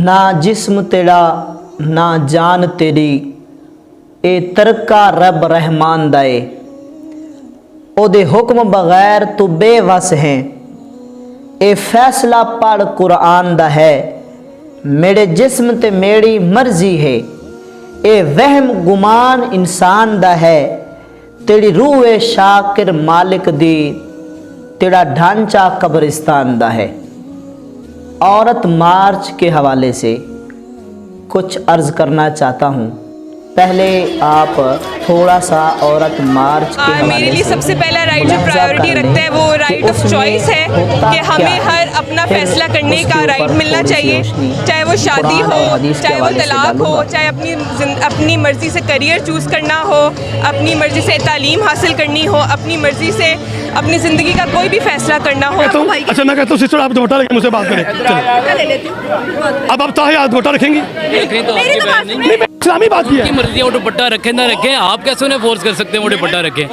ना जिस्म तेरा ना जान तेरी, ए तरका रब रहमान दाए, ओदे हुक्म बगैर तू बेवस है, ए फैसला पढ़ कुरान दा है, मेरे जिस्म ते मेरी मर्जी है, ए वहम गुमान इंसान दा है, तेरी रूह ए शाकिर मालिक दी, तेरा ढांचा कब्रिस्तान दा है। औरत मार्च के हवाले से कुछ अर्ज़ करना चाहता हूँ। पहले आप थोड़ा सा औरत मार्च के हवाले मेरे लिए से सबसे पहला राइट जो प्रायोरिटी रखता है वो राइट ऑफ चॉइस है कि हमें हर अपना फैसला करने का राइट मिलना चाहिए, चाहे वो शादी हो, चाहे वो तलाक हो, चाहे अपनी मर्ज़ी से करियर चूज़ करना हो, अपनी मर्ज़ी से तालीम हासिल करनी हो, अपनी मर्ज़ी से अपनी ज़िंदगी का कोई भी फैसला करना हो। अच्छा मैं कहता हूँ सिस्टर आप दुपट्टा लेके मुझसे बात करें। चलो अब आप ताहे आप दुपट्टा रखेंगी? इस्लामी बात की है। मर्जी वो दुपट्टा रखें ना रखें, आप कैसे उन्हें फोर्स कर सकते हैं वो दुपट्टा रखें?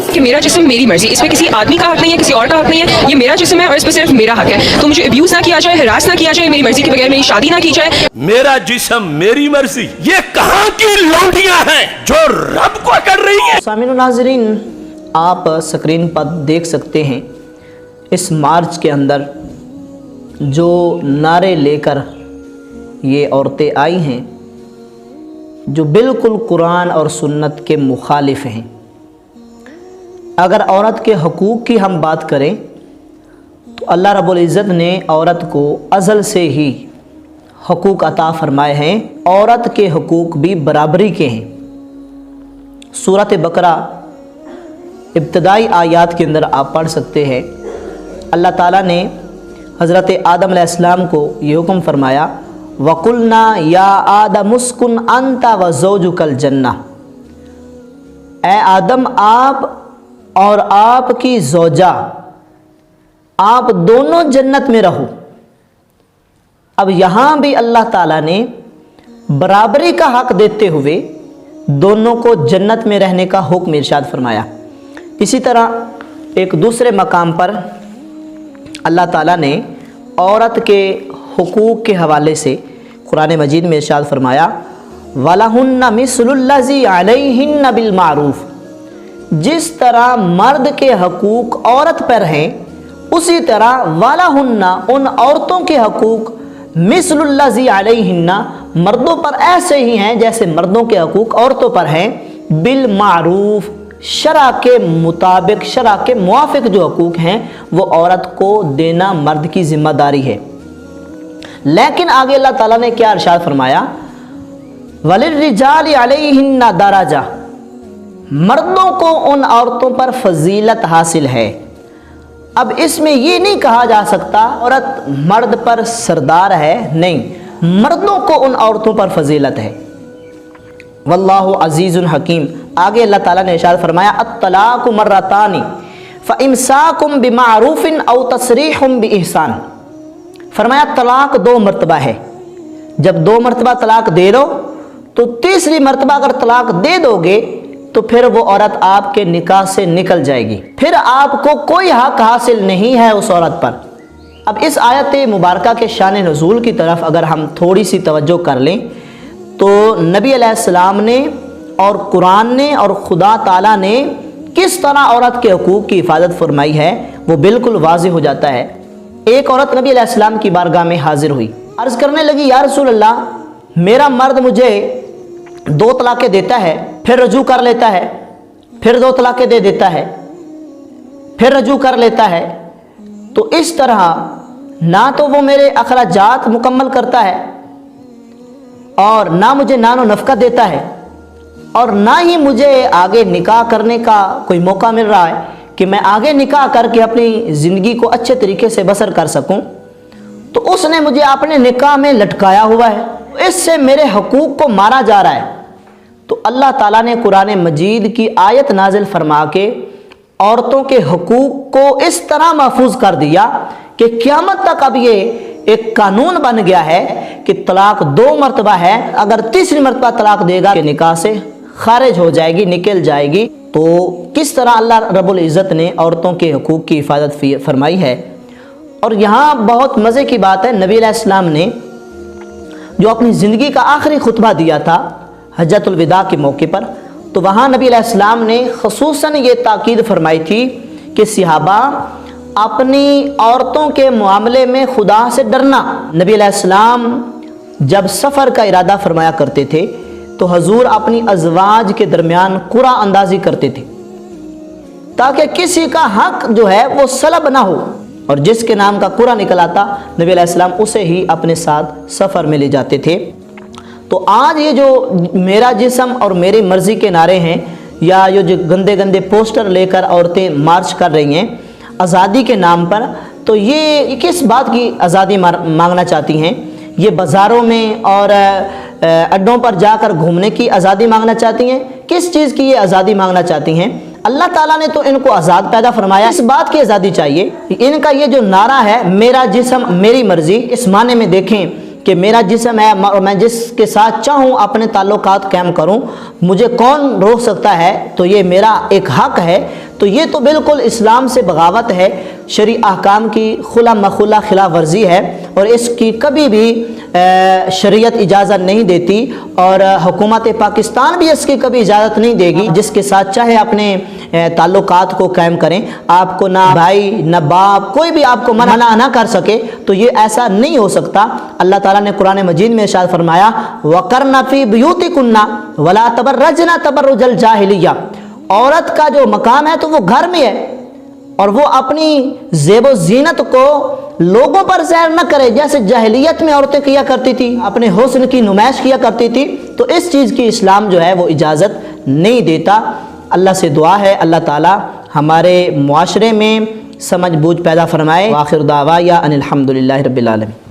कि मेरा जिस्म मेरी मर्जी, इसमें किसी आदमी का हक नहीं है, किसी और का हक नहीं है, ये मेरा जिस्म है और इस पर सिर्फ मेरा हक है। तो मुझे अब्यूज ना किया जाए, हरास ना किया जाए, मेरी मर्जी के बगैर मेरी शादी ना की जाए। मेरा जिस्म मेरी मर्जी, ये कहाँ की लौंडियां हैं जो रब को कर रही हैं? सामीन नाज़रीन, आप स्क्रीन पर देख सकते हैं इस मार्च के अंदर जो नारे लेकर ये औरतें आई हैं जो बिल्कुल कुरान और सुन्नत के मुखालिफ हैं। अगर औरत के हकूक़ की हम बात करें तो अल्लाह रब्बुल इज़्ज़त ने औरत को अज़ल से ही हकूक़ अता फरमाए हैं। औरत के हकूक़ भी बराबरी के हैं। सूरत बकरा इब्तदाई आयात के अंदर आप पढ़ सकते हैं, अल्लाह ताला ने हज़रत आदम अलैहिस्सलाम को ये हुक्म फरमाया, वकुलना या आदम उस्कुन अंता व ज़ौजुकल जन्ना, ए आदम आप और आपकी ज़ौजा आप दोनों जन्नत में रहो। अब यहाँ भी अल्लाह ताला ने बराबरी का हक देते हुए दोनों को जन्नत में रहने का हुक्म इरशाद फरमाया। इसी तरह एक दूसरे मकाम पर अल्लाह ताला ने औरत के हुकूक़ के हवाले से कुरान मजीद में इरशाद फरमाया, वलहुन्ना मिस्लुल्लज़ी अलैहिन्ना बिल मारूफ़, जिस तरह मर्द के हकूक़ औरत पर हैं उसी तरह वलहुन्ना उन औरतों के हकूक़ मिस्लुल्लज़ी अलैहिन्ना मर्दों पर ऐसे ही हैं जैसे मर्दों के हकूक़ औरतों पर हैं, बिल मारूफ़ शरा के मुताबिक, शरा के मुआफ़िक जो हकूक़ हैं वो औरत को देना मर्द की ज़िम्मेदारी है। लेकिन आगे अल्लाह ताला ने क्या इरशाद फरमाया, वलिर्रिजालि अलैहिन्ना दराजा, मर्दों को उन औरतों पर फजीलत हासिल है। अब इसमें ये नहीं कहा जा सकता औरत मर्द पर सरदार है, नहीं, मर्दों को उन औरतों पर फजीलत है। वल्लाहु अज़ीज़ुन हकीम। आगे अल्लाह ताला ने इरशाद फरमाया, अत्तलाक़ु मर्रतानी फ़इम्साकुम बिमारूफ़िन औ तसरीहुम बिइहसान, फरमाया तलाक दो मरतबा है। जब दो मरतबा तलाक दे दो तो तीसरी मरतबा अगर तलाक दे दोगे तो फिर वो औरत आपके निकाह से निकल जाएगी, फिर आपको कोई हक हासिल नहीं है उस औरत पर। अब इस आयत मुबारका के शान नुज़ूल की तरफ अगर हम थोड़ी सी तवज्जो कर लें तो नबी अलैहिस्सलाम ने और कुरान ने और खुदा ताला ने किस तरह औरत के हकूक़ की हिफाजत फरमाई है वो बिल्कुल वाज़ेह हो जाता है। एक औरत नबी अलैहिस्सलाम की बारगाह में हाजिर हुई, अर्ज़ करने लगी, या रसूल अल्लाह, मेरा मर्द मुझे 2 तलाक़ें देता है, फिर रजू कर लेता है, फिर 2 तलाक़ें दे देता है, फिर रजू कर लेता है, तो इस तरह ना तो वो मेरे अखराजात मुकम्मल करता है और ना मुझे नानो नफ़का देता है और ना ही मुझे आगे निकाह करने का कोई मौका मिल रहा है कि मैं आगे निकाह करके अपनी ज़िंदगी को अच्छे तरीके से बसर कर सकूं। तो उसने मुझे अपने निकाह में लटकाया हुआ है, इससे मेरे हकूक़ को मारा जा रहा है। तो अल्लाह ताला ने कुरान मजीद की आयत नाजिल फरमा के औरतों के हकूक़ को इस तरह महफूज कर दिया कि क़यामत तक अब ये एक कानून बन गया है कि तलाक 2 मरतबा है, अगर तीसरी मरतबा तलाक देगा कि निकाह से خارج ہو جائے گی، نکل جائے گی۔ تو کس طرح اللہ رب العزت نے عورتوں کے حقوق کی حفاظت فرمائی ہے۔ اور یہاں بہت مزے کی بات ہے، نبی علیہ السلام نے جو اپنی زندگی کا آخری خطبہ دیا تھا حجۃ الوداع کے موقع پر، تو وہاں نبی علیہ السلام نے خصوصاً یہ تاکید فرمائی تھی کہ صحابہ اپنی عورتوں کے معاملے میں خدا سے ڈرنا۔ نبی علیہ السلام جب سفر کا ارادہ فرمایا کرتے تھے تو حضور اپنی ازواج کے درمیان قرعہ اندازی کرتے تھے تاکہ کسی کا حق جو ہے وہ سلب نہ ہو، اور جس کے نام کا قرعہ نکل آتا نبی علیہ السلام اسے ہی اپنے ساتھ سفر میں لے جاتے تھے۔ تو آج یہ جو میرا جسم اور میری مرضی کے نعرے ہیں، یا یہ جو گندے گندے پوسٹر لے کر عورتیں مارچ کر رہی ہیں آزادی کے نام پر، تو یہ کس بات کی آزادی مانگنا چاہتی ہیں؟ یہ بازاروں میں اور اڈوں پر جا کر گھومنے کی آزادی مانگنا چاہتی ہیں؟ کس چیز کی یہ آزادی مانگنا چاہتی ہیں؟ اللہ تعالیٰ نے تو ان کو آزاد پیدا فرمایا، اس بات کی آزادی چاہیے۔ ان کا یہ جو نعرہ ہے میرا جسم میری مرضی، اس معنی میں دیکھیں کہ میرا جسم ہے اور میں جس کے ساتھ چاہوں اپنے تعلقات قائم کروں، مجھے کون روک سکتا ہے؟ تو یہ میرا ایک حق ہے۔ تو یہ تو بالکل اسلام سے بغاوت ہے، شرعی احکام کی خلا مخلا خلاف ورزی ہے، اور اس کی کبھی بھی شریعت اجازت نہیں دیتی، اور حکومت پاکستان بھی اس کی کبھی اجازت نہیں دے گی۔ جس کے ساتھ چاہے اپنے تعلقات کو قائم کریں، آپ کو نہ بھائی نہ باپ کوئی بھی آپ کو منع نہ کر سکے، تو یہ ایسا نہیں ہو سکتا۔ اللہ تعالیٰ نے قرآن مجید میں ارشاد فرمایا وَقَرْنَ فِي بُيُوتِكُنَّ وَلَا تَبَرَّجْنَ تَبَرُّجَ الْجَاهِلِيَّةِ، عورت کا جو مقام ہے تو وہ گھر میں ہے، اور وہ اپنی زیب و زینت کو لوگوں پر ظاہر نہ کرے جیسے جاہلیت میں عورتیں کیا کرتی تھی، اپنے حسن کی نمائش کیا کرتی تھی۔ تو اس چیز کی اسلام جو ہے وہ اجازت نہیں دیتا۔ اللہ سے دعا ہے اللہ تعالی ہمارے معاشرے میں سمجھ بوجھ پیدا فرمائے۔ وآخر دعوایا ان الحمدللہ رب العالمین۔